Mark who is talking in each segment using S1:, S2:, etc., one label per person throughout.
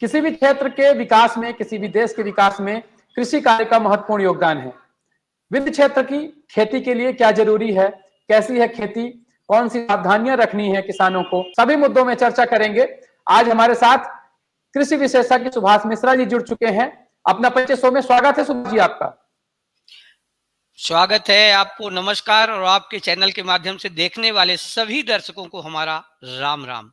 S1: किसी भी क्षेत्र के विकास में, किसी भी देश के विकास में कृषि कार्य का महत्वपूर्ण योगदान है। विंध्य क्षेत्र की खेती के लिए क्या जरूरी है, कैसी है खेती, कौन सी सावधानियां रखनी है किसानों को, सभी मुद्दों में चर्चा करेंगे। आज हमारे साथ कृषि विशेषज्ञ सुभाष मिश्रा जी जुड़ चुके हैं। अपना परिचय शो में स्वागत है सुभाष जी आपका।
S2: स्वागत है आपको, नमस्कार। और आपके चैनल के माध्यम से देखने वाले सभी दर्शकों को हमारा राम राम।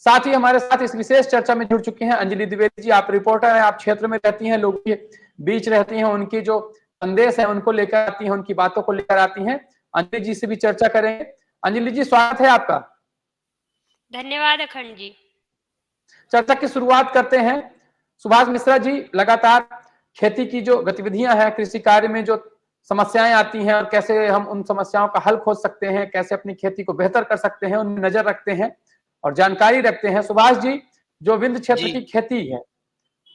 S1: साथ ही हमारे साथ इस विशेष चर्चा में जुड़ चुके हैं अंजलि द्विवेदी जी। आप रिपोर्टर हैं, आप क्षेत्र में रहती हैं, लोगों के बीच रहती हैं, उनकी जो संदेश है उनको लेकर आती हैं, उनकी बातों को लेकर आती हैं। अंजलि जी से भी चर्चा करेंगे। अंजलि जी स्वागत है आपका।
S3: धन्यवाद अखंड जी।
S1: चर्चा की शुरुआत करते हैं। सुभाष मिश्रा जी, लगातार खेती की जो गतिविधियां हैं, कृषि कार्य में जो समस्याएं आती हैं और कैसे हम उन समस्याओं का हल खोज सकते हैं, कैसे अपनी खेती को बेहतर कर सकते हैं, उनमें नजर रखते हैं और जानकारी रखते हैं। सुभाष जी, जो विंध्य क्षेत्र की खेती है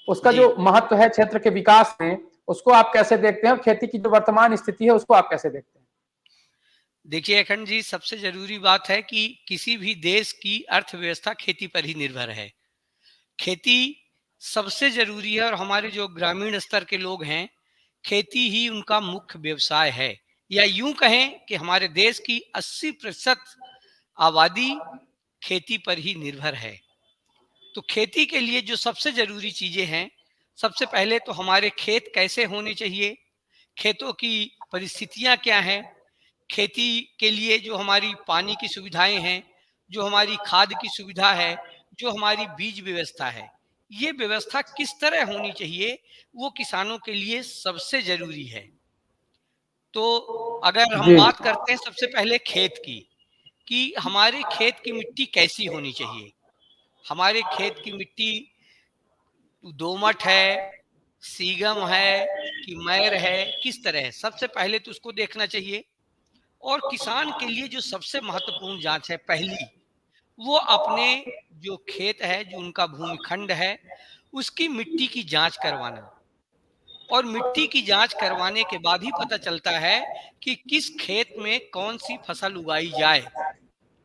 S1: उसका जो महत्व है क्षेत्र के विकास में, उसको आप कैसे देखते हैं और खेती की जो वर्तमान स्थिति है उसको आप कैसे देखते हैं?
S2: देखिए अखंड जी, सबसे जरूरी बात है कि किसी भी देश की अर्थव्यवस्था खेती पर ही निर्भर है। खेती सबसे जरूरी है और हमारे जो ग्रामीण स्तर के लोग हैं, खेती ही उनका मुख्य व्यवसाय है। या यूं कहें कि हमारे देश की 80% आबादी खेती पर ही निर्भर है। तो खेती के लिए जो सबसे जरूरी चीजें हैं, सबसे पहले तो हमारे खेत कैसे होने चाहिए, खेतों की परिस्थितियां क्या हैं, खेती के लिए जो हमारी पानी की सुविधाएं हैं, जो हमारी खाद की सुविधा है, जो हमारी बीज व्यवस्था है, ये व्यवस्था किस तरह होनी चाहिए, वो किसानों के लिए सबसे जरूरी है। तो अगर हम बात करते हैं सबसे पहले खेत की, कि हमारे खेत की मिट्टी कैसी होनी चाहिए। हमारे खेत की मिट्टी दोमट है, सीगम है कि मैर है, किस तरह है, सबसे पहले तो उसको देखना चाहिए। और किसान के लिए जो सबसे महत्वपूर्ण जांच है पहली, वो अपने जो खेत है, जो उनका भूमिखंड है, उसकी मिट्टी की जांच करवाना। और मिट्टी की जांच करवाने के बाद ही पता चलता है कि किस खेत में कौन सी फसल उगाई जाए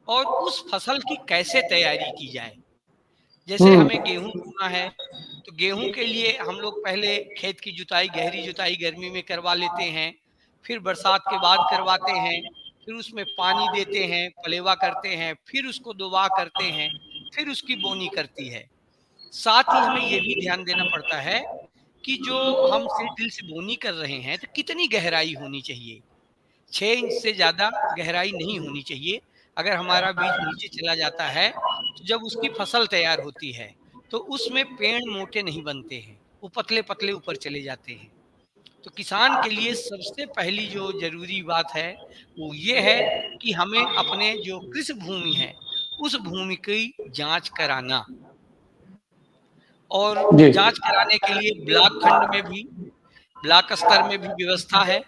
S2: और उस फसल की कैसे तैयारी की जाए। जैसे हमें गेहूं बोना है, तो गेहूं के लिए हम लोग पहले खेत की जुताई, गहरी जुताई गर्मी में करवा लेते हैं, फिर बरसात के बाद करवाते हैं, फिर उसमें पानी देते हैं, पलेवा करते हैं, फिर उसको दोबा करते हैं, फिर उसकी बोनी करती है। साथ ही हमें ये भी ध्यान देना पड़ता है कि जो हम सीड ड्रिल से बोनी कर रहे हैं तो कितनी गहराई होनी चाहिए। 6 इंच से ज़्यादा गहराई नहीं होनी चाहिए। अगर हमारा बीज नीचे चला जाता है, तो जब उसकी फसल तैयार होती है, तो उसमें पेड़ मोटे नहीं बनते हैं, वो पतले-पतले ऊपर चले जाते हैं। तो किसान के लिए सबसे पहली जो ज़रूरी बात है, वो ये है कि हमें अपने जो कृषि भूमि है, उस भूमि की जाँच कराना। और जाँच कराने के लिए ब्लॉक खंड में भी, ब्लॉक स्तर में भी व्यवस्था है।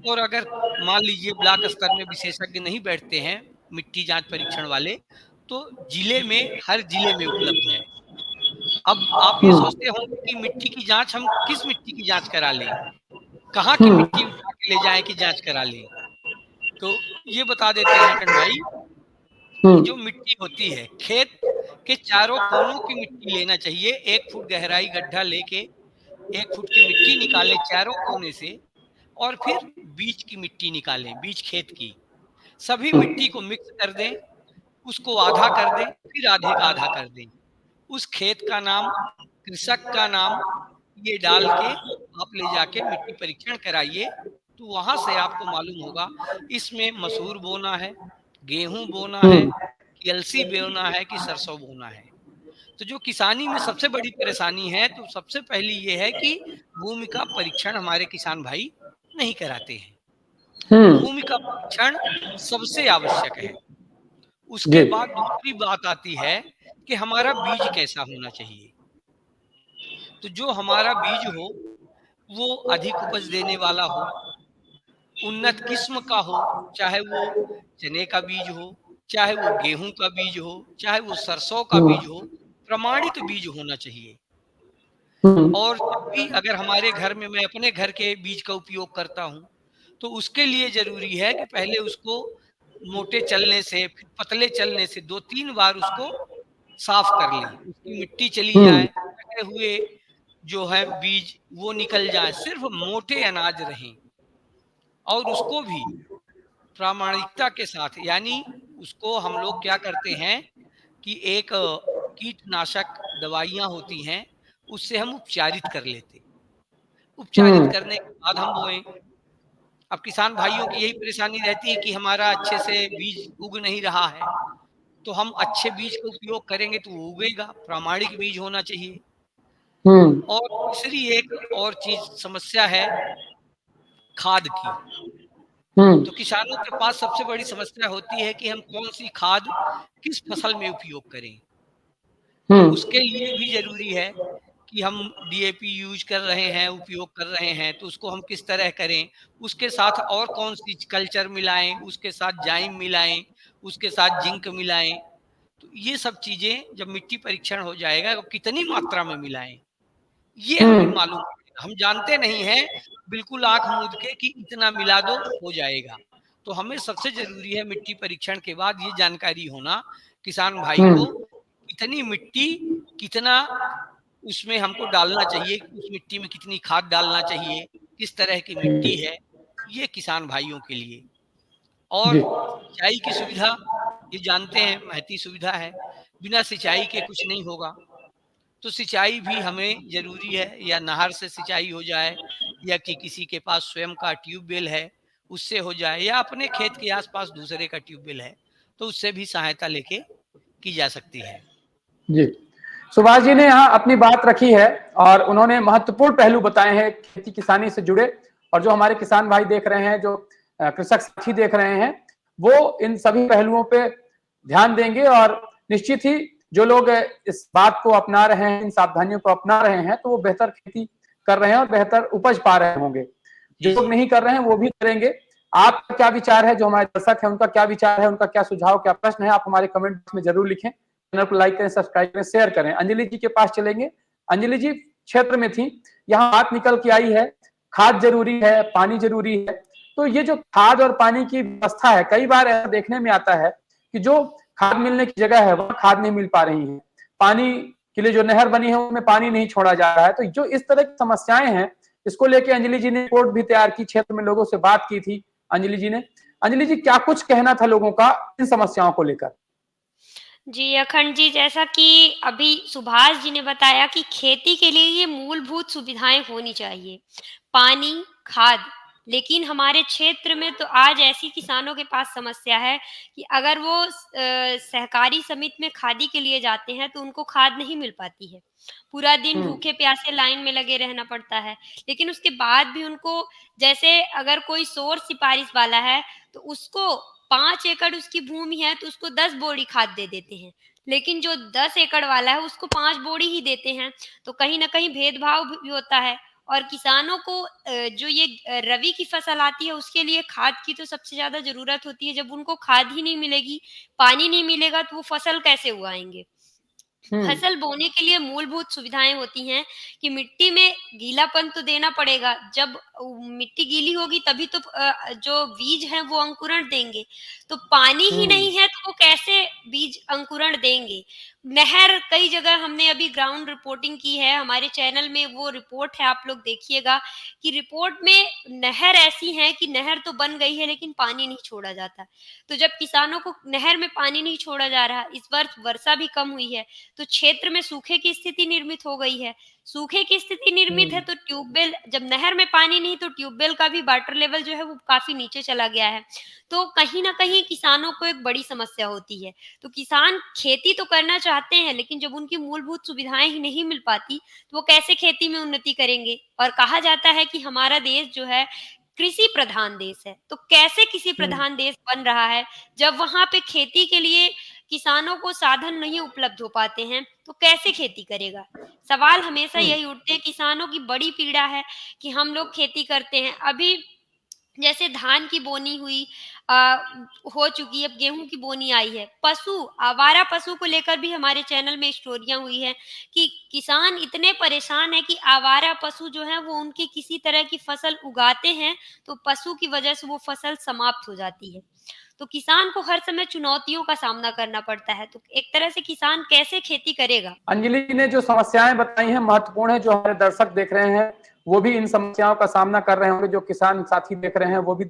S2: और अगर मान लीजिए ब्लॉक स्तर में विशेषज्ञ नहीं बैठते हैं, मिट्टी जांच परीक्षण वाले, तो जिले में, हर जिले में उपलब्ध है। अब आप ये सोचते होंगे कि मिट्टी की जांच, हम किस मिट्टी की जांच करा लें, कहाँ की मिट्टी उठा के ले जाएं कि जांच करा लें। तो ये बता देते हैं अखंड भाई कि जो मिट्टी होती है, खेत के चारों कोनों की मिट्टी लेना चाहिए। 1 फुट गहराई गड्ढा लेके 1 फुट की मिट्टी निकालें चारों कोने से, और फिर बीज की मिट्टी निकालें, बीज खेत की। सभी मिट्टी को मिक्स कर दें, उसको आधा कर दें, फिर आधे का आधा कर दें। उस खेत का नाम, कृषक का नाम, ये डाल के आप ले जाके मिट्टी परीक्षण कराइए। तो वहां से आपको मालूम होगा इसमें मसूर बोना है, गेहूं बोना है, कि अलसी बोना है, कि सरसों बोना है। तो जो किसानी में सबसे बड़ी परेशानी है, तो सबसे पहली ये है कि भूमि का परीक्षण हमारे किसान भाई नहीं कराते हैं। भूमि का परीक्षण सबसे आवश्यक है। उसके बाद दूसरी बात आती है कि हमारा बीज कैसा होना चाहिए। तो जो हमारा बीज हो, वो अधिक उपज देने वाला हो, उन्नत किस्म का हो, चाहे वो चने का बीज हो, चाहे वो गेहूं का बीज हो, चाहे वो सरसों का बीज हो, प्रमाणित बीज होना चाहिए। और जब भी अगर हमारे घर में, मैं अपने घर के बीज का उपयोग करता हूँ, तो उसके लिए ज़रूरी है कि पहले उसको मोटे चलने से, फिर पतले चलने से 2-3 बार उसको साफ कर लें, उसकी मिट्टी चली जाए, कटे हुए जो है बीज वो निकल जाए, सिर्फ मोटे अनाज रहें और उसको भी प्रामाणिकता के साथ, यानी उसको हम लोग क्या करते हैं कि एक कीटनाशक दवाइयाँ होती हैं, उससे हम उपचारित कर लेते। उपचारित करने के बाद हम बोएँ। अब किसान भाइयों की यही परेशानी रहती है कि हमारा अच्छे से बीज उग नहीं रहा है, तो हम अच्छे बीज का उपयोग करेंगे तो वो उगेगा, प्रामाणिक बीज होना चाहिए। और तीसरी एक और चीज़ समस्या है खाद की। तो किसानों के पास सबसे बड़ी समस्या होती है कि हम कौन-सी खाद किस फसल में उपयोग करें। तो उसके लिए भी ज़रूरी है कि हम डीएपी यूज़ कर रहे हैं, उपयोग कर रहे हैं, तो उसको हम किस तरह करें? उसके साथ और कौन-सी कल्चर मिलाएँ, उसके साथ जाइम मिलाएँ, उसके साथ जिंक मिलाएँ। तो ये सब चीज़ें जब मिट्टी परीक्षण हो जाएगा, तो कितनी मात्रा में मिलाएँ, ये हमें मालूम पड़ेगा। हम जानते नहीं हैं, बिल्कुल आँख मूंद के कि इतना मिला दो, हो जाएगा। तो हमें सबसे ज़रूरी है मिट्टी परीक्षण के बाद ये जानकारी होना किसान भाई को, कितनी मिट्टी, कितना उसमें हमको डालना चाहिए, उस मिट्टी में कितनी खाद डालना चाहिए, किस तरह की मिट्टी है, ये किसान भाइयों के लिए। और सिंचाई की सुविधा, ये जानते हैं महती सुविधा है, बिना सिंचाई के कुछ नहीं होगा। तो सिंचाई भी हमें ज़रूरी है, या नहर से सिंचाई हो जाए, या कि किसी के पास स्वयं का ट्यूबवेल है, उससे हो जाए, या अपने खेत के आस-पास दूसरे का ट्यूबवेल है, तो उससे भी सहायता लेके की जा सकती है।
S1: जी, सुभाष जी ने यहाँ अपनी बात रखी है और उन्होंने महत्वपूर्ण पहलू बताए हैं खेती किसानी से जुड़े, और जो हमारे किसान भाई देख रहे हैं, जो कृषक साथी देख रहे हैं, वो इन सभी पहलुओं पे ध्यान देंगे और निश्चित ही जो लोग इस बात को अपना रहे हैं, इन सावधानियों को अपना रहे हैं, तो वो बेहतर खेती कर रहे हैं और बेहतर उपज पा रहे होंगे। जो लोग नहीं कर रहे हैं वो भी करेंगे। आपका क्या विचार है, जो हमारे दर्शक हैं उनका क्या विचार है, उनका क्या सुझाव, क्या प्रश्न है, आप हमारे कमेंट बॉक्स में जरूर लिखें। चैनल को लाइक करें, सब्सक्राइब करें, शेयर करें। अंजलि जी के पास चलेंगे। अंजलि जी क्षेत्र में थी, यहाँ बात निकल के आई है खाद जरूरी है, पानी जरूरी है। तो ये जो खाद और पानी की व्यवस्था है, कई बार ऐसा देखने में आता है कि जो खाद मिलने की जगह है वहां खाद नहीं मिल पा रही है, पानी के लिए जो नहर बनी है उसमें पानी नहीं छोड़ा जा रहा है। तो जो इस तरह की समस्याएं हैं, इसको लेके अंजलि जी ने रिपोर्ट भी तैयार की, क्षेत्र में लोगों से बात की थी अंजलि जी ने। अंजलि जी, क्या कुछ कहना था लोगों का इन समस्याओं को लेकर?
S3: जी, अखंड जी, जैसा कि अभी सुभाष जी ने बताया कि खेती के लिए ये मूलभूत सुविधाएँ होनी चाहिए, पानी, खाद। लेकिन हमारे क्षेत्र में तो आज ऐसी किसानों के पास समस्या है कि अगर वो सहकारी समिति में खादी के लिए जाते हैं, तो उनको खाद नहीं मिल पाती है। पूरा दिन भूखे-प्यासे लाइन में लगे रहना पड़ता है। लेकिन उसके बाद भी उनको, जैसे अगर कोई सोर सिफ़ारिश वाला है, तो उसको 5 एकड़ उसकी भूमि है, तो उसको 10 बोरी खाद दे देते हैं। लेकिन जो 10 एकड़ वाला है, उसको 5 बोरी ही देते हैं। तो कहीं न कहीं भेदभाव भी होता है। और किसानों को जो ये रबी की फसल आती है, उसके लिए खाद की तो सबसे ज़्यादा ज़रूरत होती है। जब उनको खाद ही नहीं मिलेगी, पानी नहीं मिलेगा, तो वो फसल कैसे उगाएँगे? फसल बोने के लिए मूलभूत सुविधाएँ होती हैं कि मिट्टी में गीलापन तो देना पड़ेगा। जब मिट्टी गीली होगी तभी तो जो बीज हैं वो अंकुरण देंगे। तो पानी ही नहीं है तो वो कैसे बीज अंकुरण देंगे? नहर, कई जगह हमने अभी ग्राउंड रिपोर्टिंग की है, हमारे चैनल में वो रिपोर्ट है, आप लोग देखिएगा कि रिपोर्ट में नहर ऐसी है कि नहर तो बन गई है लेकिन पानी नहीं छोड़ा जाता। तो जब किसानों को नहर में पानी नहीं छोड़ा जा रहा, इस बार वर्षा भी कम हुई है, तो क्षेत्र में सूखे की स्थिति निर्मित हो गई है। सूखे की स्थिति निर्मित है तो ट्यूबवेल, जब नहर में पानी नहीं तो ट्यूबवेल का भी वाटर लेवल जो है वो काफ़ी नीचे चला गया है। तो कहीं न कहीं किसानों को एक बड़ी समस्या होती है। तो किसान खेती तो करना चाहते हैं, लेकिन जब उनकी मूलभूत सुविधाएँ ही नहीं मिल पाती, तो वो कैसे खेती में उन्नति करेंगे? और कहा जाता है कि हमारा देश जो है कृषि प्रधान देश है। तो कैसे कृषि प्रधान देश बन रहा है, जब वहाँ पे खेती के लिए किसानों को साधन नहीं उपलब्ध हो पाते हैं, तो कैसे खेती करेगा? सवाल हमेशा यही उठते हैं, किसानों की बड़ी पीड़ा है कि हम लोग खेती करते हैं। अभी जैसे धान की बोनी हुई अ, हो चुकी है, अब गेहूँ की बोनी आई है। आवारा पशु को लेकर भी हमारे चैनल में स्टोरियाँ हुई हैं कि किसान इतने परेशान हैं कि आवारा पशु जो हैं वो उनकी किसी तरह की फसल उगाते हैं, तो पशु की वजह से वो फसल समाप्त हो जाती है। तो किसान को हर समय चुनौतियों का सामना करना पड़ता है, तो एक तरह से किसान कैसे खेती करेगा?
S1: अंजलि जी ने जो समस्याएं बताई हैं महत्वपूर्ण है। जो हमारे दर्शक देख रहे हैं वो भी इन समस्याओं का सामना कर रहे होंगे, जो किसान साथी देख रहे हैं वो भी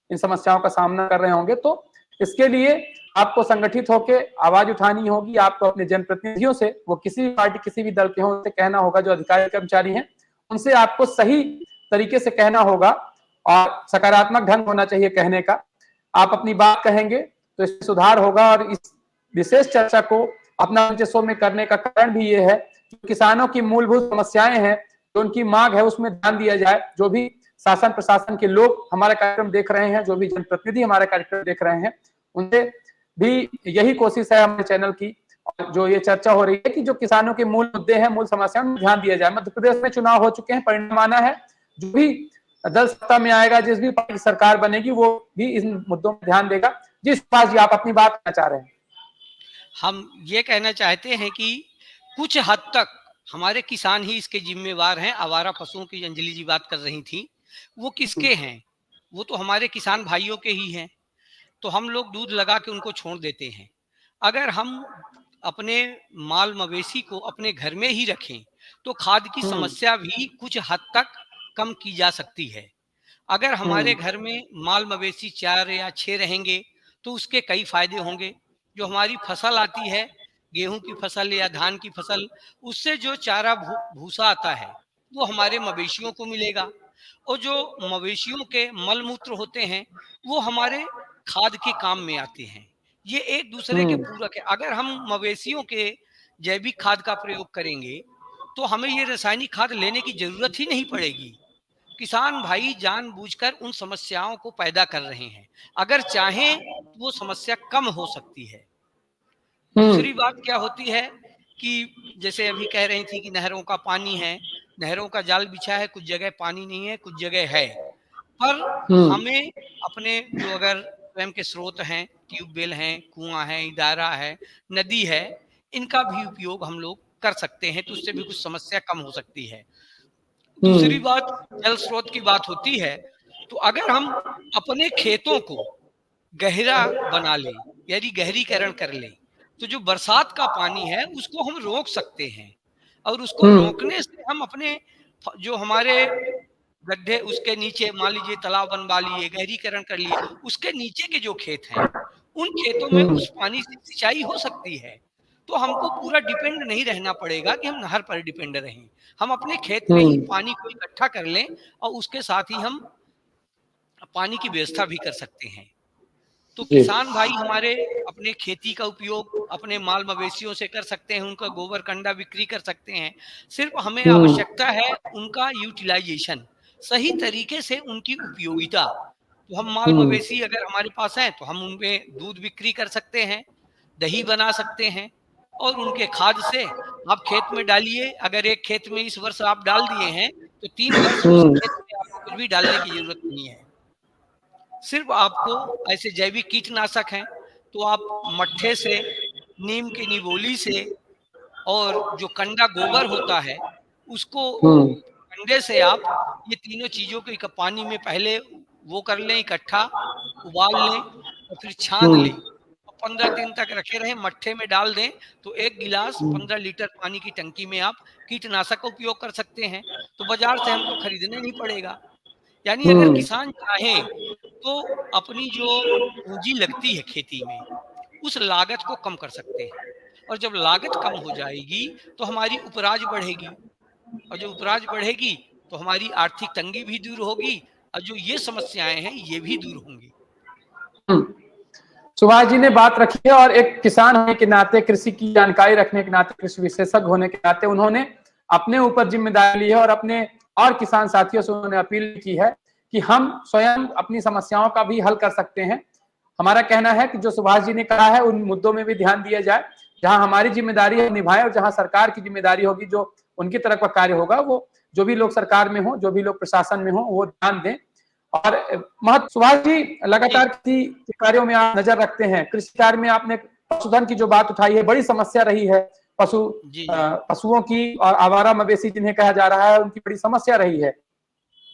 S1: इन समस्याओं का सामना कर रहे होंगे। तो इसके लिए आपको संगठित होकर आवाज उठानी होगी। आपको अपने जनप्रतिनिधियों से, वो किसी भी पार्टी किसी भी दल के हों, उनसे कहना होगा, जो अधिकारी कर्मचारी हैं उनसे आपको सही तरीके से कहना होगा और सकारात्मक ढंग होना चाहिए कहने का। आप अपनी बात कहेंगे तो इसमें सुधार होगा। और इस विशेष चर्चा को अपना मंच शो में करने का कारण भी ये है कि किसानों की मूलभूत समस्याएं हैं, जो उनकी मांग है उसमें ध्यान दिया जाए। जो भी शासन प्रशासन के लोग हमारा कार्यक्रम देख रहे हैं, जो भी जनप्रतिनिधि हमारा कार्यक्रम देख रहे हैं, उनसे भी यही कोशिश है हमारे चैनल की। और जो ये चर्चा हो रही है कि जो किसानों के मूल मुद्दे हैं, मूल समस्याओं में ध्यान दिया जाए। मध्य प्रदेश में चुनाव हो चुके हैं, परिणाम आना है। जो भी दल सत्ता में आएगा, जिस भी पार्टी की सरकार बनेगी, वो भी इन मुद्दों पर ध्यान देगा। जी सुभाष जी, आप अपनी बात कहना चाह रहे हैं।
S2: हम ये कहना चाहते हैं कि कुछ हद तक हमारे किसान ही इसके जिम्मेवार हैं। आवारा पशुओं की अंजलि जी बात कर रही थी, वो किसके हैं? वो तो हमारे किसान भाइयों के ही हैं। तो हम लोग दूध लगा के उनको छोड़ देते हैं। अगर हम अपने माल मवेशी को अपने घर में ही रखें तो खाद की समस्या भी कुछ हद तक कम की जा सकती है। अगर हमारे घर में माल मवेशी 4 या 6 रहेंगे तो उसके कई फायदे होंगे। जो हमारी फसल आती है, गेहूं की फसल या धान की फसल, उससे जो चारा भूसा आता है वो हमारे मवेशियों को मिलेगा। और जो मवेशियों के मल मूत्र होते हैं वो हमारे खाद के काम में आते हैं। ये एक दूसरे के पूरक है। अगर हम मवेशियों के जैविक खाद का प्रयोग करेंगे तो हमें ये रासायनिक खाद लेने की जरूरत ही नहीं पड़ेगी। किसान भाई जानबूझकर उन समस्याओं को पैदा कर रहे हैं। अगर चाहें तो वो समस्या कम हो सकती है। दूसरी बात क्या होती है कि जैसे अभी कह रही थी कि नहरों का पानी है, नहरों का जाल बिछा है, कुछ जगह पानी नहीं है, कुछ जगह है। पर हमें अपने जो अगर स्वयं के स्रोत हैं, ट्यूबवेल हैं, कुआं है, इदारा है, नदी है, इनका भी उपयोग हम लोग कर सकते हैं, तो उससे भी कुछ समस्या कम हो सकती है। दूसरी बात जल स्रोत की बात होती है, तो अगर हम अपने खेतों को गहरा बना लें, यानी गहरीकरण कर लें, तो जो बरसात का पानी है उसको हम रोक सकते हैं। और उसको रोकने से हम अपने जो हमारे गड्ढे, उसके नीचे मान लीजिए तालाब बनवा लिए, गहरीकरण कर लिए, उसके नीचे के जो खेत हैं उन खेतों में उस पानी से सिंचाई हो सकती है। तो हमको पूरा डिपेंड नहीं रहना पड़ेगा कि हम नहर पर डिपेंड रहें। हम अपने खेत में ही पानी को इकट्ठा कर लें और उसके साथ ही हम पानी की व्यवस्था भी कर सकते हैं। तो किसान भाई हमारे अपने खेती का उपयोग अपने माल मवेशियों से कर सकते हैं, उनका गोबर कंडा बिक्री कर सकते हैं। सिर्फ हमें आवश्यकता है उनका यूटिलाइजेशन, सही तरीके से उनकी उपयोगिता। तो हम माल मवेशी अगर हमारे पास हैं तो हम उनमें दूध बिक्री कर सकते हैं, दही बना सकते हैं, और उनके खाद से आप खेत में डालिए। अगर एक खेत में इस वर्ष आप डाल दिए हैं तो 3 वर्ष उस खेत में आपको कुछ भी डालने की जरूरत नहीं है। सिर्फ आपको ऐसे जैविक कीटनाशक हैं तो आप मट्ठे से, नीम की निबोली से, और जो कंडा गोबर होता है उसको कंडे से आप ये तीनों चीजों को पानी में पहले वो कर लें, इकट्ठा उबाल लें और फिर छान लें और 15 दिन तक रखे रहें, मट्ठे में डाल दें। तो 1 गिलास 15 लीटर पानी की टंकी में आप कीटनाशक का उपयोग कर सकते हैं। तो बाजार से हमको खरीदने नहीं पड़ेगा। यानी अगर किसान चाहें तो अपनी जो पूंजी लगती है खेती में उस लागत को कम कर सकते हैं। और जब लागत कम हो जाएगी तो हमारी उपराज बढ़ेगी, और जो उपराज बढ़ेगी तो हमारी आर्थिक तंगी भी दूर होगी, और जो ये समस्याएं हैं ये भी दूर होंगी।
S1: सुभाष जी ने बात रखी है, और एक किसान होने के नाते, कृषि की जानकारी रखने के नाते, कृषि विशेषज्ञ होने के नाते उन्होंने अपने ऊपर जिम्मेदारी ली है और अपने और किसान साथियों से उन्होंने अपील की है कि हम स्वयं अपनी समस्याओं का भी हल कर सकते हैं। हमारा कहना है कि जो सुभाष जी ने कहा है उन मुद्दों में भी ध्यान दिया जाए। जहां हमारी जिम्मेदारी है निभाएं, और जहां सरकार की जिम्मेदारी होगी, जो उनकी तरफ का कार्य होगा, वो जो भी लोग सरकार में हो, जो भी लोग प्रशासन में हो, वो ध्यान दें। और सुभाष जी लगातार कृषि कार्यों में आप नजर रखते हैं। कृषि कार्य में आपने पशुधन की जो बात उठाई है, बड़ी समस्या रही है। पशुओं की और आवारा मवेशी जिन्हें कहा जा रहा है, उनकी बड़ी समस्या रही है।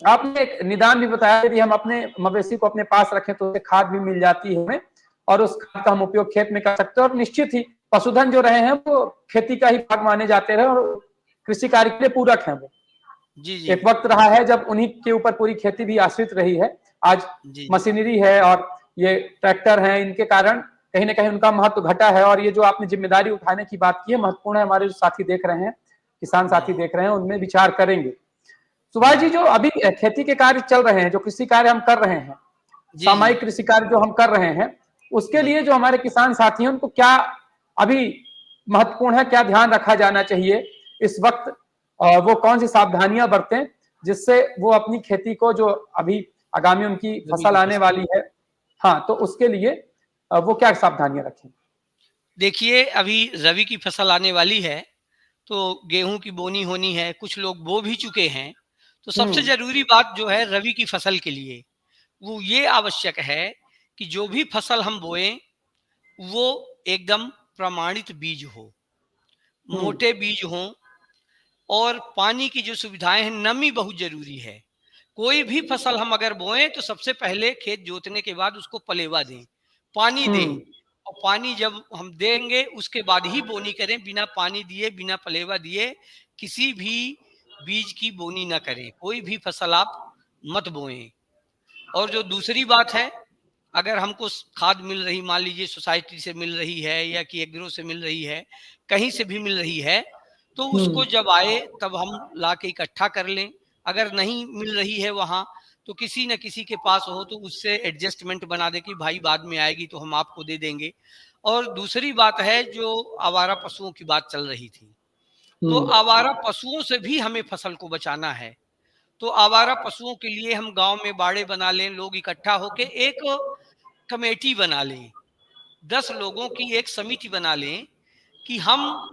S1: आपने एक निदान भी बताया, यदि हम अपने मवेशी को अपने पास रखें तो उसे खाद भी मिल जाती है हमें, और उस खाद का हम उपयोग खेत में कर सकते हैं। और निश्चित ही पशुधन जो रहे हैं वो खेती का ही भाग माने जाते रहे और कृषि कार्य के लिए पूरक है वो।
S2: जी जी
S1: एक वक्त रहा है जब उन्हीं के ऊपर पूरी खेती भी आश्रित रही है। आज
S2: जी
S1: मशीनरी है और ये ट्रैक्टर है, इनके कारण कहीं ना कहीं उनका महत्व घटा है। और ये जो आपने जिम्मेदारी उठाने की बात की है, महत्वपूर्ण है। हमारे जो साथी देख रहे हैं, किसान साथी देख रहे हैं, उनमें विचार करेंगे। सुभाष जी, जो अभी खेती के कार्य चल रहे हैं, जो कृषि कार्य हम कर रहे हैं,
S2: जी
S1: सामायिक कृषि कार्य जो हम कर रहे हैं, उसके
S2: जी
S1: लिए जो हमारे किसान साथी हैं उनको क्या अभी महत्वपूर्ण है, क्या ध्यान रखा जाना चाहिए इस वक्त, वो कौन सी सावधानियां बरतें जिससे वो अपनी खेती को, जो अभी आगामी उनकी
S2: रबी
S1: फसल
S2: की
S1: आने
S2: फसल।
S1: वाली है, हाँ, तो उसके लिए वो क्या सावधानियां रखें?
S2: देखिए, अभी रबी की फसल आने वाली है, तो गेहूं की बोनी होनी है, कुछ लोग बो भी चुके हैं। तो सबसे जरूरी बात जो है रबी की फसल के लिए, वो ये आवश्यक है कि जो भी फसल हम बोएं वो एकदम प्रमाणित बीज हो, मोटे बीज हों, और पानी की जो सुविधाएं हैं, नमी बहुत जरूरी है। कोई भी फसल हम अगर बोएं तो सबसे पहले खेत जोतने के बाद उसको पलेवा दें, पानी दें। और पानी जब हम देंगे उसके बाद ही बोनी करें। बिना पानी दिए, बिना पलेवा दिए किसी भी बीज की बोनी ना करें, कोई भी फसल आप मत बोएं। और जो दूसरी बात है, अगर हमको खाद मिल रही, मान लीजिए सोसाइटी से मिल रही है या कि एग्रो से मिल रही है, कहीं से भी मिल रही है, तो उसको जब आए तब हम ला के इकट्ठा कर लें। अगर नहीं मिल रही है वहाँ, तो किसी न किसी के पास हो तो उससे एडजस्टमेंट बना दे कि भाई बाद में आएगी तो हम आपको दे देंगे। और दूसरी बात है, जो आवारा पशुओं की बात चल रही थी, तो आवारा पशुओं से भी हमें फसल को बचाना है। तो आवारा पशुओं के लिए हम गांव में बाड़े बना लें, लोग इकट्ठा होके एक कमेटी बना लें, 10 लोगों की एक समिति बना लें कि हम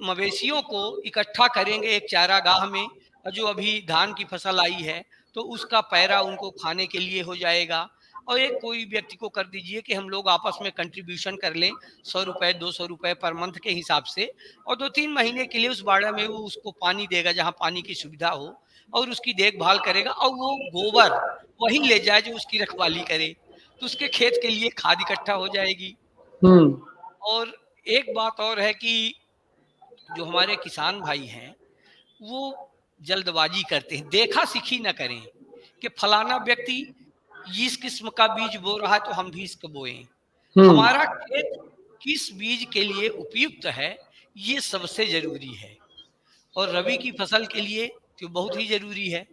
S2: मवेशियों को इकट्ठा करेंगे एक चारागाह में। और जो अभी धान की फसल आई है तो उसका पैरा उनको खाने के लिए हो जाएगा। और एक कोई व्यक्ति को कर दीजिए कि हम लोग आपस में कंट्रीब्यूशन कर लें, 100 रुपए 200 रुपए पर मंथ के हिसाब से, और 2-3 महीने के लिए उस बाड़ा में वो उसको पानी देगा जहाँ पानी की सुविधा हो, और उसकी देखभाल करेगा। और वो गोबर वही ले जाए जो उसकी रखवाली करे, तो उसके खेत के लिए खाद इकट्ठा हो जाएगी। और एक बात और है कि जो हमारे किसान भाई हैं वो जल्दबाजी करते हैं, देखा सीखी ना करें कि फलाना व्यक्ति इस किस्म का बीज बो रहा है तो हम भी इसको बोएं। हमारा खेत किस बीज के लिए उपयुक्त है, ये सबसे जरूरी है। और रबी की फसल के लिए तो बहुत ही जरूरी है।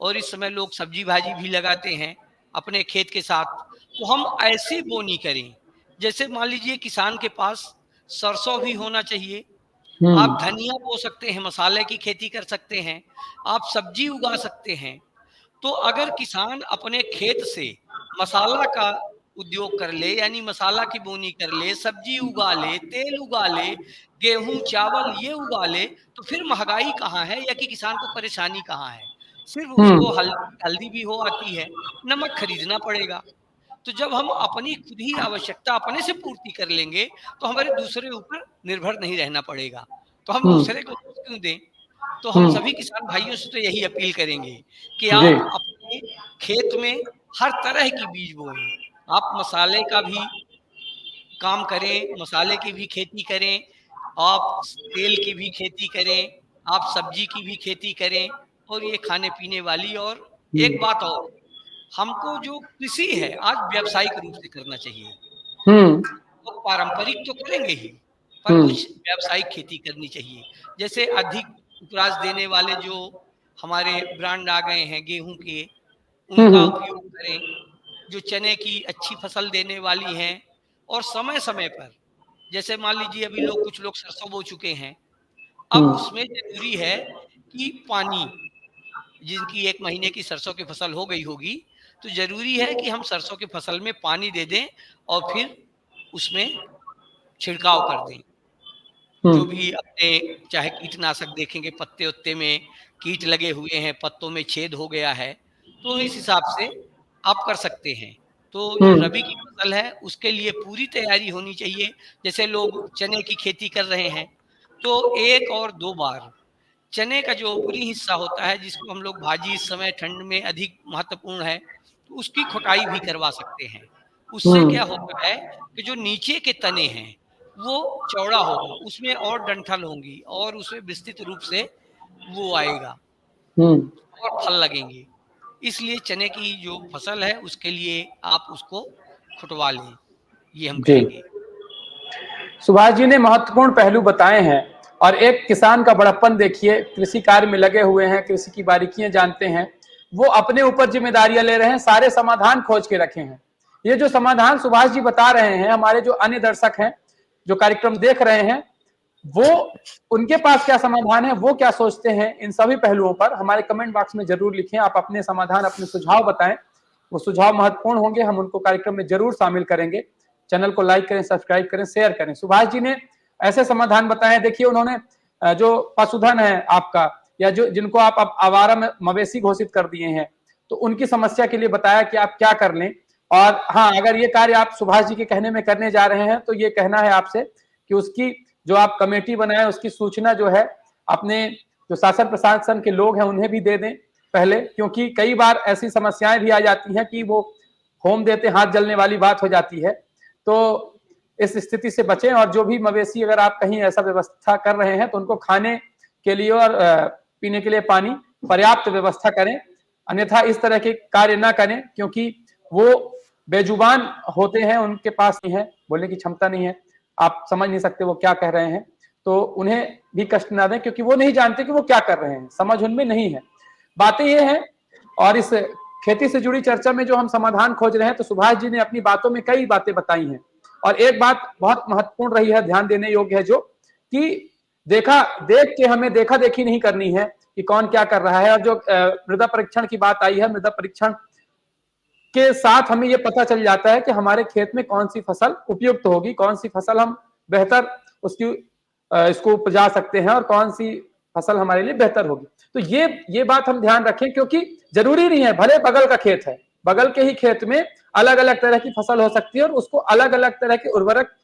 S2: और इस समय लोग सब्जी भाजी भी लगाते हैं अपने खेत के साथ, तो हम ऐसी बोनी करें जैसे मान लीजिए किसान के पास सरसों भी होना चाहिए, आप धनिया बो सकते हैं, मसाले की खेती कर सकते हैं, आप सब्जी उगा सकते हैं। तो अगर किसान अपने खेत से मसाला का उद्योग कर ले, यानी मसाला की बोनी कर ले, सब्जी उगा ले, तेल उगा ले, गेहूं चावल ये उगा ले, तो फिर महंगाई कहाँ है या कि किसान को परेशानी कहाँ है। सिर्फ उसको हल्दी हल्दी भी हो आती है, नमक खरीदना पड़ेगा। तो जब हम अपनी खुद ही आवश्यकता अपने से पूर्ति कर लेंगे तो हमारे दूसरे ऊपर निर्भर नहीं रहना पड़ेगा। तो हम दूसरे को दोष क्यों दें। तो हम सभी किसान भाइयों से तो यही अपील करेंगे कि
S1: जी।
S2: आप अपने खेत में हर तरह की बीज बोएं। आप मसाले का भी काम करें, मसाले की भी खेती करें, आप तेल की भी खेती करें, आप सब्जी की भी खेती करें, और ये खाने पीने वाली। और एक बात और, हमको जो कृषि है आज व्यावसायिक रूप से करना चाहिए। तो पारंपरिक तो करेंगे ही, पर कुछ व्यावसायिक खेती करनी चाहिए। जैसे अधिक उपराज देने वाले जो हमारे ब्रांड आ गए हैं गेहूं के, उनका उपयोग करें। जो चने की अच्छी फसल देने वाली हैं, और समय समय पर, जैसे मान लीजिए अभी लोग कुछ लोग सरसों बो चुके हैं, अब उसमें जरूरी है कि पानी, जिनकी 1 महीने की सरसों की फसल हो गई होगी, तो जरूरी है कि हम सरसों की फसल में पानी दे दें और फिर उसमें छिड़काव कर दें। जो भी अपने चाहे कीटनाशक देखेंगे, पत्ते उत्ते में कीट लगे हुए हैं, पत्तों में छेद हो गया है, तो इस हिसाब से आप कर सकते हैं। तो जो रबी की फसल है उसके लिए पूरी तैयारी होनी चाहिए। जैसे लोग चने की खेती कर रहे हैं तो 1 और 2 बार चने का जो ऊपरी हिस्सा होता है, जिसको हम लोग भाजी इस समय ठंड में अधिक महत्वपूर्ण है, तो उसकी खुटाई भी करवा सकते हैं। उससे क्या होता है कि जो नीचे के तने हैं वो चौड़ा होगा, उसमें और डंठल होंगी और उसमें विस्तृत रूप से वो आएगा
S1: हम्म।
S2: और फल लगेंगे। इसलिए चने की जो फसल है उसके लिए आप उसको खुटवा लें, ये हम
S1: जी,
S2: कहेंगे।
S1: सुभाष जी ने महत्वपूर्ण पहलू बताए हैं। और एक किसान का बड़प्पन देखिए, कृषि कार्य में लगे हुए हैं, कृषि की बारीकियां जानते हैं, वो अपने ऊपर जिम्मेदारियां ले रहे हैं, सारे समाधान खोज के रखे हैं। ये जो समाधान सुभाष जी बता रहे हैं, हमारे जो अन्य दर्शक हैं जो कार्यक्रम देख रहे हैं, वो उनके पास क्या समाधान है, वो क्या सोचते हैं, इन सभी पहलुओं पर हमारे कमेंट बॉक्स में जरूर लिखें। आप अपने समाधान, अपने सुझाव बताएं, वो सुझाव महत्वपूर्ण होंगे, हम उनको कार्यक्रम में जरूर शामिल करेंगे। चैनल को लाइक करें, सब्सक्राइब करें, शेयर करें। सुभाष जी ने ऐसे समाधान बताए। देखिए, उन्होंने जो पशुधन है आपका, या जो जिनको आप आवारा मवेशी घोषित कर दिए हैं, तो उनकी समस्या के लिए बताया कि आप क्या कर लें। और हाँ, अगर ये कार्य आप सुभाष जी के कहने में करने जा रहे हैं, तो ये कहना है आपसे कि उसकी जो आप कमेटी बनाए, उसकी सूचना जो है अपने जो शासन प्रशासन के लोग हैं उन्हें भी दे दें पहले, क्योंकि कई बार ऐसी समस्याएं भी आ जाती हैं कि वो होम देते हाथ जलने वाली बात हो जाती है। तो इस स्थिति से बचें। और जो भी मवेशी, अगर आप कहीं ऐसा व्यवस्था कर रहे हैं, तो उनको खाने के लिए और पीने के लिए पानी पर्याप्त व्यवस्था करें, अन्यथा इस तरह के कार्य ना करें, क्योंकि वो बेजुबान होते हैं, उनके पास नहीं है, बोलने की क्षमता नहीं है, आप समझ नहीं सकते वो क्या कह रहे हैं, तो उन्हें भी कष्ट ना दें, क्योंकि वो नहीं जानते कि वो क्या कर रहे हैं, समझ उनमें नहीं है। बातें ये हैं। और इस खेती से जुड़ी चर्चा में जो हम समाधान खोज रहे हैं, तो सुभाष जी ने अपनी बातों में कई बातें बताई हैं। और एक बात बहुत महत्वपूर्ण रही है, ध्यान देने योग्य है, जो कि देख के हमें देखा देखी नहीं करनी है कि कौन क्या कर रहा है। और जो मृदा परीक्षण की बात आई है, मृदा परीक्षण के साथ हमें यह पता चल जाता है कि हमारे खेत में कौन सी फसल उपयुक्त होगी, कौन सी फसल हम बेहतर उसकी इसको उपजा सकते हैं, और कौन सी फसल हमारे लिए बेहतर होगी। तो ये बात हम ध्यान रखें, क्योंकि जरूरी नहीं है, भले बगल का खेत है, बगल के ही खेत में अलग अलग तरह की फसल हो सकती है, और उसको अलग अलग तरह के उर्वरक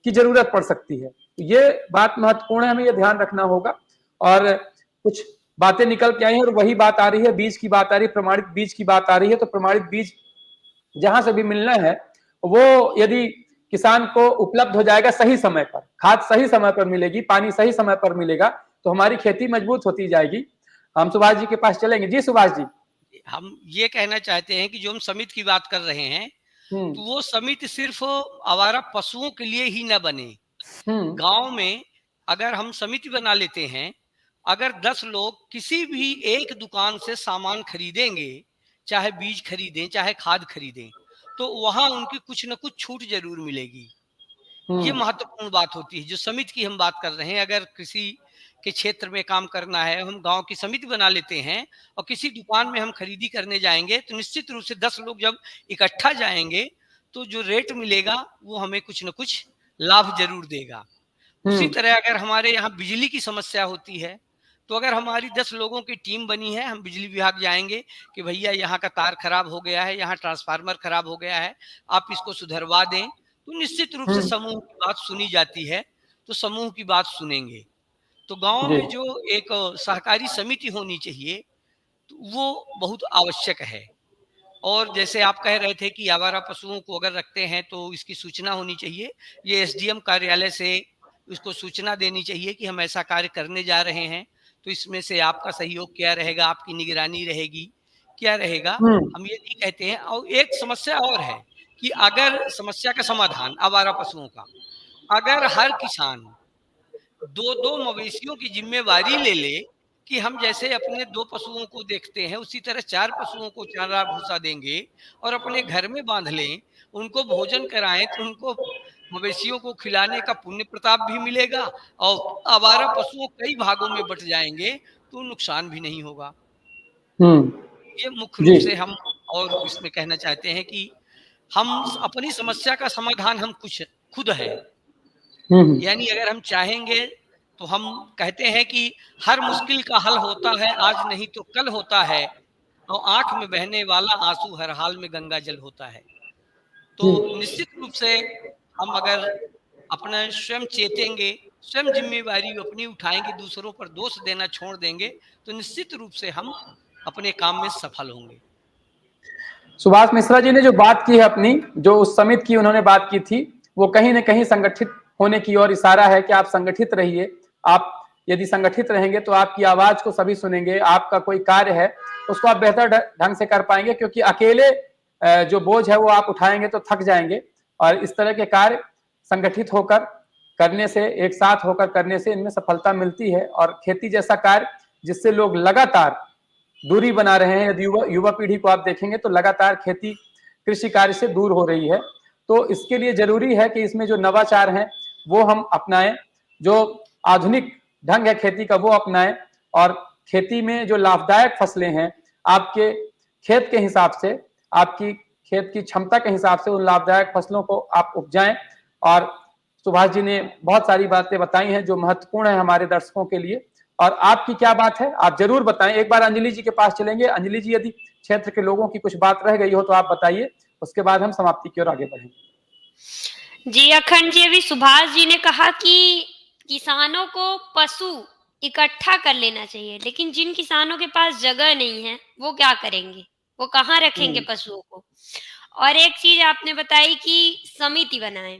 S1: की जरूरत पड़ सकती है। ये बात महत्वपूर्ण है, हमें ये ध्यान रखना होगा। और कुछ बातें निकल के आई हैं, और वही बात आ रही है, बीज की बात आ रही है, प्रमाणित बीज की बात आ रही है। तो प्रमाणित बीज जहां से भी मिलना है, वो यदि किसान को उपलब्ध हो जाएगा सही समय पर, खाद सही समय पर मिलेगी, पानी सही समय पर मिलेगा, तो हमारी खेती मजबूत होती जाएगी। हम सुभाष जी के पास चलेंगे। जी सुभाष जी।
S2: हम ये कहना चाहते हैं कि जो हम समिति की बात कर रहे हैं, तो वो समिति सिर्फ आवारा पशुओं के लिए ही न बने। गांव में अगर हम समिति बना लेते हैं, अगर 10 लोग किसी भी एक दुकान से सामान खरीदेंगे, चाहे बीज खरीदें चाहे खाद खरीदें, तो वहां उनकी कुछ न कुछ छूट जरूर मिलेगी। ये महत्वपूर्ण बात होती है जो समिति की हम बात कर रहे हैं। अगर किसी के क्षेत्र में काम करना है, हम गांव की समिति बना लेते हैं और किसी दुकान में हम खरीदी करने जाएंगे, तो निश्चित रूप से 10 लोग जब इकट्ठा जाएंगे, तो जो रेट मिलेगा वो हमें कुछ न कुछ लाभ जरूर देगा। उसी तरह अगर हमारे यहाँ बिजली की समस्या होती है, तो अगर हमारी 10 लोगों की टीम बनी है, हम बिजली विभाग जाएंगे कि भैया यहाँ का तार खराब हो गया है, यहाँ ट्रांसफार्मर खराब हो गया है, आप इसको सुधरवा दें, तो निश्चित रूप से समूह की बात सुनी जाती है, तो समूह की बात सुनेंगे। तो गांव में जो एक सहकारी समिति होनी चाहिए, तो वो बहुत आवश्यक है। और जैसे आप कह रहे थे कि आवारा पशुओं को अगर रखते हैं तो इसकी सूचना होनी चाहिए, ये एसडीएम कार्यालय से उसको सूचना देनी चाहिए कि हम ऐसा कार्य करने जा रहे हैं, तो इसमें से आपका सहयोग क्या रहेगा, आपकी निगरानी रहेगी, क्या रहेगा, हम ये नहीं कहते हैं। और एक समस्या और है कि अगर समस्या का समाधान आवारा पशुओं का, अगर हर किसान 2-2 मवेशियों की जिम्मेवारी ले ले कि हम जैसे अपने 2 पशुओं को देखते हैं, उसी तरह 4 पशुओं को चारा भूसा देंगे और अपने घर में बांध लें, उनको भोजन कराएं, तो उनको मवेशियों को खिलाने का पुण्य प्रताप भी मिलेगा और आवारा पशुओं कई भागों में बट जाएंगे, तो नुकसान भी नहीं होगा। ये मुख्य रूप से हम और इसमें कहना चाहते हैं कि हम अपनी समस्या का समाधान हम कुछ खुद हैं। यानी अगर हम चाहेंगे तो हम कहते हैं कि हर मुश्किल का हल होता है, आज नहीं तो कल होता है, और आंख में बहने वाला आंसू हर हाल में गंगा जल होता है। तो निश्चित रूप से हम अगर अपना स्वयं चेतेंगे, स्वयं जिम्मेवारी अपनी उठाएंगे, दूसरों पर दोष देना छोड़ देंगे, तो निश्चित रूप से हम अपने काम में सफल होंगे।
S1: सुभाष मिश्रा जी ने जो बात की है अपनी, जो उस समिति की उन्होंने बात की थी, वो कहीं न कहीं संगठित होने की ओर इशारा है कि आप संगठित रहिए। आप यदि संगठित रहेंगे तो आपकी आवाज को सभी सुनेंगे, आपका कोई कार्य है उसको आप बेहतर ढंग से कर पाएंगे, क्योंकि अकेले जो बोझ है वो आप उठाएंगे तो थक जाएंगे। और इस तरह के कार्य संगठित होकर करने से, एक साथ होकर करने से इनमें सफलता मिलती है। और खेती जैसा कार्य जिससे लोग लगातार दूरी बना रहे हैं, यदि युवा पीढ़ी को आप देखेंगे तो लगातार खेती कृषि कार्य से दूर हो रही है। तो इसके लिए जरूरी है कि इसमें जो नवाचार हैं वो हम अपनाएं, जो आधुनिक ढंग है खेती का वो अपनाएं, और खेती में जो लाभदायक फसलें हैं आपके खेत के हिसाब से, आपकी खेत की क्षमता के हिसाब से उन लाभदायक फसलों को आप उपजाएं। और सुभाष जी ने बहुत सारी बातें बताई हैं जो महत्वपूर्ण है हमारे दर्शकों के लिए। और आपकी क्या बात है आप जरूर बताएं। एक बार अंजलि जी के पास चलेंगे। अंजलि जी, यदि क्षेत्र के लोगों की कुछ बात रह गई हो तो आप बताइए, उसके बाद हम समाप्ति की ओर आगे बढ़ेंगे।
S3: जी अखंड जी, अभी सुभाष जी ने कहा कि किसानों को पशु इकट्ठा कर लेना चाहिए, लेकिन जिन किसानों के पास जगह नहीं है वो क्या करेंगे, वो कहाँ रखेंगे पशुओं को। और एक चीज आपने बताई कि समिति बनाएं,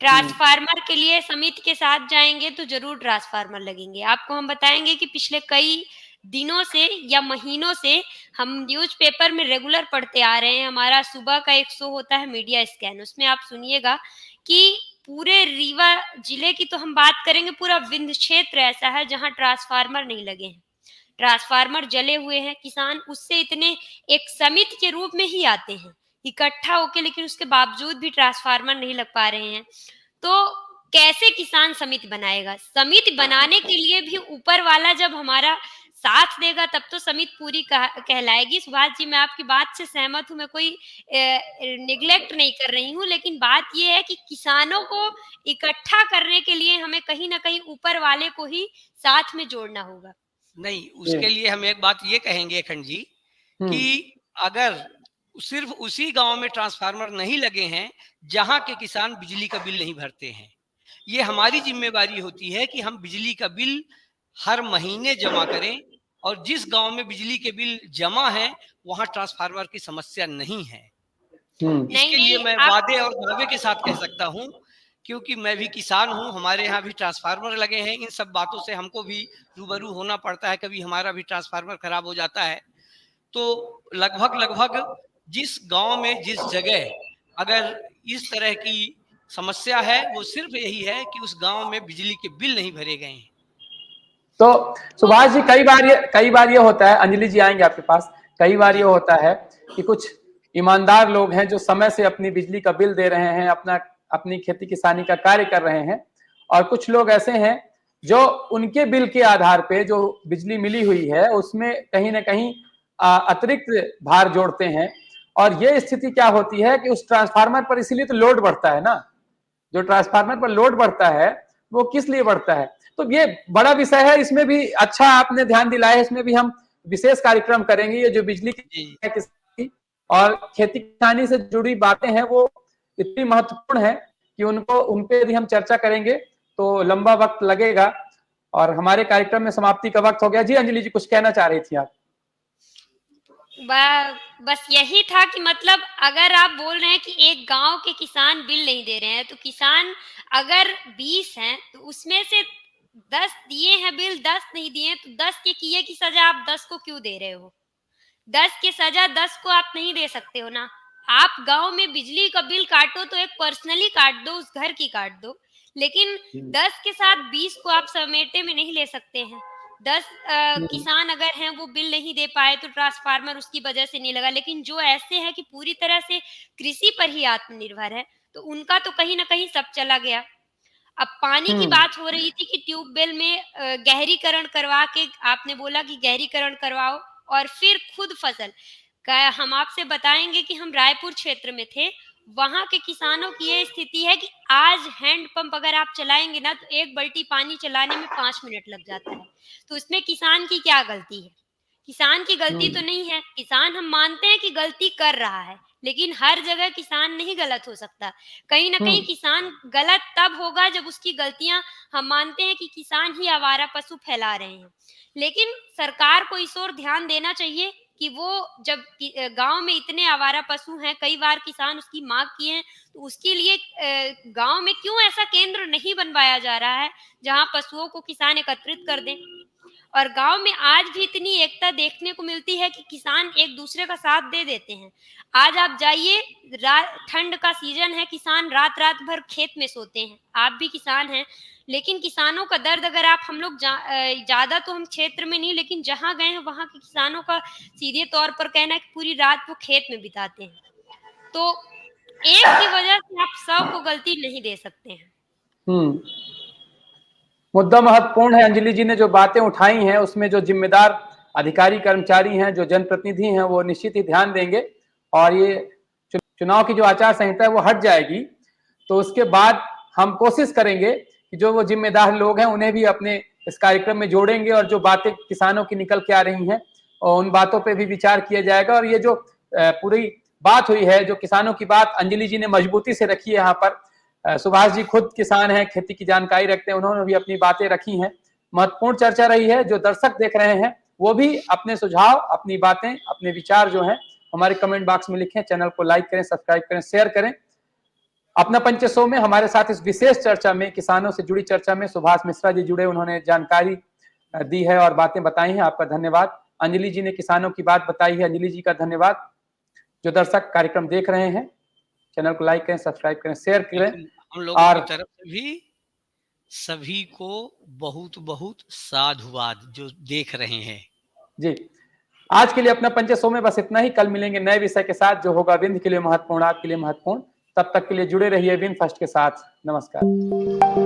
S3: ट्रांसफार्मर के लिए समिति के साथ जाएंगे तो जरूर ट्रांसफार्मर लगेंगे। आपको हम बताएंगे कि पिछले कई दिनों से या महीनों से हम न्यूज़पेपर में रेगुलर पढ़ते आ रहे हैं। हमारा सुबह का एक शो होता है मीडिया स्कैन, उसमें आप सुनिएगा कि पूरे रीवा जिले की तो हम बात करेंगे, पूरा विंध्य क्षेत्र ऐसा है जहां ट्रांसफार्मर नहीं लगे हैं, ट्रांसफार्मर जले हुए हैं। किसान उससे इतने एक समिति के रूप में ही आते हैं इकट्ठा होके, लेकिन उसके बावजूद भी ट्रांसफार्मर नहीं लग पा रहे हैं। तो कैसे किसान समिति बनाएगा? समिति बनाने के लिए भी ऊपर वाला जब हमारा साथ देगा तब तो समिति पूरी कहलाएगी। सुभाष जी, मैं आपकी बात से सहमत हूँ, मैं कोई निग्लेक्ट नहीं कर रही हूँ, लेकिन बात ये है कि किसानों को इकट्ठा करने के लिए हमें कहीं ना कहीं ऊपर वाले को ही साथ में जोड़ना होगा।
S2: नहीं, उसके लिए हम एक बात ये कहेंगे अखंड जी कि अगर सिर्फ उसी गांव में ट्रांसफार्मर नहीं लगे हैं जहां के किसान बिजली का बिल नहीं भरते हैं, ये हमारी जिम्मेवारी होती है कि हम बिजली का बिल हर महीने जमा करें, और जिस गांव में बिजली के बिल जमा है वहां ट्रांसफार्मर की समस्या नहीं है। इसके लिए मैं वादे और दावे के साथ कह सकता हूं, क्योंकि मैं भी किसान हूं, हमारे यहाँ भी ट्रांसफार्मर लगे हैं। इन सब बातों से हमको भी रूबरू होना पड़ता है, कभी हमारा भी ट्रांसफार्मर खराब हो जाता है। तो लगभग जिस गांव में जिस जगह अगर इस तरह की समस्या है, वो सिर्फ यही है कि उस गांव में बिजली के बिल नहीं भरे गए हैं।
S1: तो सुभाष जी, कई बार ये होता है, अंजलि जी आएंगे आपके पास, कई बार ये होता है कि कुछ ईमानदार लोग हैं जो समय से अपनी बिजली का बिल दे रहे हैं, अपनी खेती किसानी का कार्य कर रहे हैं, और कुछ लोग ऐसे हैं जो उनके बिल के आधार पे जो बिजली मिली हुई है उसमें कहीं ना कहीं अतिरिक्त भार जोड़ते हैं। और ये स्थिति क्या होती है कि उस ट्रांसफार्मर पर इसीलिए तो लोड बढ़ता है ना, जो ट्रांसफार्मर पर लोड बढ़ता है वो किस लिए बढ़ता है। तो ये बड़ा विषय है, इसमें भी अच्छा आपने ध्यान दिलाया, इसमें भी हम विशेष कार्यक्रम करेंगे। ये जो बिजली की और खेती किसानी से जुड़ी बातें हैं वो इतनी महत्वपूर्ण है कि उन पे यदि हम चर्चा करेंगे तो लंबा वक्त लगेगा, और हमारे कार्यक्रम में समाप्ति का वक्त हो गया। जी अंजलि जी, कुछ कहना चाह रही थी आप।
S3: बस यही था कि मतलब अगर आप बोल रहे हैं कि एक गांव के किसान बिल नहीं दे रहे हैं, तो किसान अगर 20 हैं तो उसमें से 10 दिए हैं बिल, 10 नहीं दिए, तो 10 के किए की सजा आप 10 को क्यों दे रहे हो? 10 की सजा 10 को आप नहीं दे सकते हो ना। आप गांव में बिजली का बिल काटो तो एक पर्सनली काट दो, उस घर की काट दो, लेकिन 10 के साथ 20 को आप समेटे में नहीं ले सकते हैं। 10 किसान अगर हैं वो बिल नहीं दे पाए तो ट्रांसफार्मर उसकी वजह से नहीं लगा, लेकिन जो ऐसे हैं कि पूरी तरह से कृषि पर ही आत्मनिर्भर है तो उनका तो कहीं ना कहीं सब चला गया। अब पानी की बात हो रही थी कि ट्यूबवेल में गहरीकरण करवा के, आपने बोला कि गहरीकरण करवाओ और फिर खुद फसल का। हम आपसे बताएंगे कि हम रायपुर क्षेत्र में थे, वहां के किसानों की ये स्थिति है कि आज हैंडपंप अगर आप चलाएंगे ना तो एक बाल्टी पानी चलाने में 5 मिनट लग जाता है। तो उसमें किसान की क्या गलती है? किसान की गलती तो नहीं है, किसान हम मानते हैं कि गलती कर रहा है, लेकिन हर जगह किसान नहीं गलत हो सकता। कहीं न कहीं किसान गलत तब होगा जब उसकी गलतियाँ हम मानते हैं कि किसान ही आवारा पशु फैला रहे हैं। लेकिन सरकार को इस ओर ध्यान देना चाहिए कि वो जब गाँव में इतने आवारा पशु हैं, कई बार किसान उसकी माँग किए हैं, तो उसके लिए गाँव में क्यों ऐसा केंद्र नहीं बनवाया जा रहा है, जहाँ पशुओं को किसान एकत्रित कर दें। और गाँव में आज भी इतनी एकता देखने को मिलती है कि किसान एक-दूसरे का साथ दे देते हैं। आज आप जाइए, ठंड का सीज़न है, किसान रात-रात भर खेत में सोते हैं। आप भी किसान हैं, लेकिन किसानों का दर्द अगर आप हम लोग ज़्यादा तो हम क्षेत्र में नहीं, लेकिन जहाँ गए हैं वहाँ के किसानों का सीधे तौर पर कहना है कि पूरी रात वो खेत में बिताते हैं। तो एक की वजह से आप 100 को गलती नहीं दे सकते हैं।
S1: मुद्दा महत्वपूर्ण है। अंजलि जी ने जो बातें उठाई हैं उसमें जो जिम्मेदार अधिकारी कर्मचारी हैं, जो जनप्रतिनिधि हैं, वो निश्चित ही ध्यान देंगे और ये चुनाव की जो आचार संहिता है वो हट जाएगी, तो उसके बाद हम कोशिश करेंगे कि जो वो जिम्मेदार लोग हैं उन्हें भी अपने इस कार्यक्रम में जोड़ेंगे और जो बातें किसानों की निकल के आ रही हैं और उन बातों पे भी विचार किया जाएगा। और ये जो पूरी बात हुई है, जो किसानों की बात अंजलि जी ने मजबूती से रखी है यहाँ पर, सुभाष जी खुद किसान हैं, खेती की जानकारी रखते हैं, उन्होंने भी अपनी बातें रखी हैं। महत्वपूर्ण चर्चा रही है। जो दर्शक देख रहे हैं वो भी अपने सुझाव, अपनी बातें, अपने विचार जो हैं हमारे कमेंट बॉक्स में लिखें। चैनल को लाइक करें, सब्सक्राइब करें, शेयर करें। अपना पंच शो में हमारे साथ इस विशेष चर्चा में, किसानों से जुड़ी चर्चा में सुभाष मिश्रा जी जुड़े, उन्होंने जानकारी दी है और बातें बताई हैं। आपका धन्यवाद। अंजलि जी ने किसानों की बात बताई है, अंजलि जी का धन्यवाद। जो दर्शक कार्यक्रम देख रहे हैं, चैनल को लाइक करें, सब्सक्राइब करें, शेयर करें।
S2: हम लोगों की तरफ से भी सभी को बहुत बहुत साधुवाद जो देख रहे हैं
S1: जी। आज के लिए अपना पंच शो में बस इतना ही। कल मिलेंगे नए विषय के साथ जो होगा विंध्य के लिए महत्वपूर्ण, आपके लिए महत्वपूर्ण। तब तक के लिए जुड़े रहिए विंध्य फर्स्ट के साथ। नमस्कार।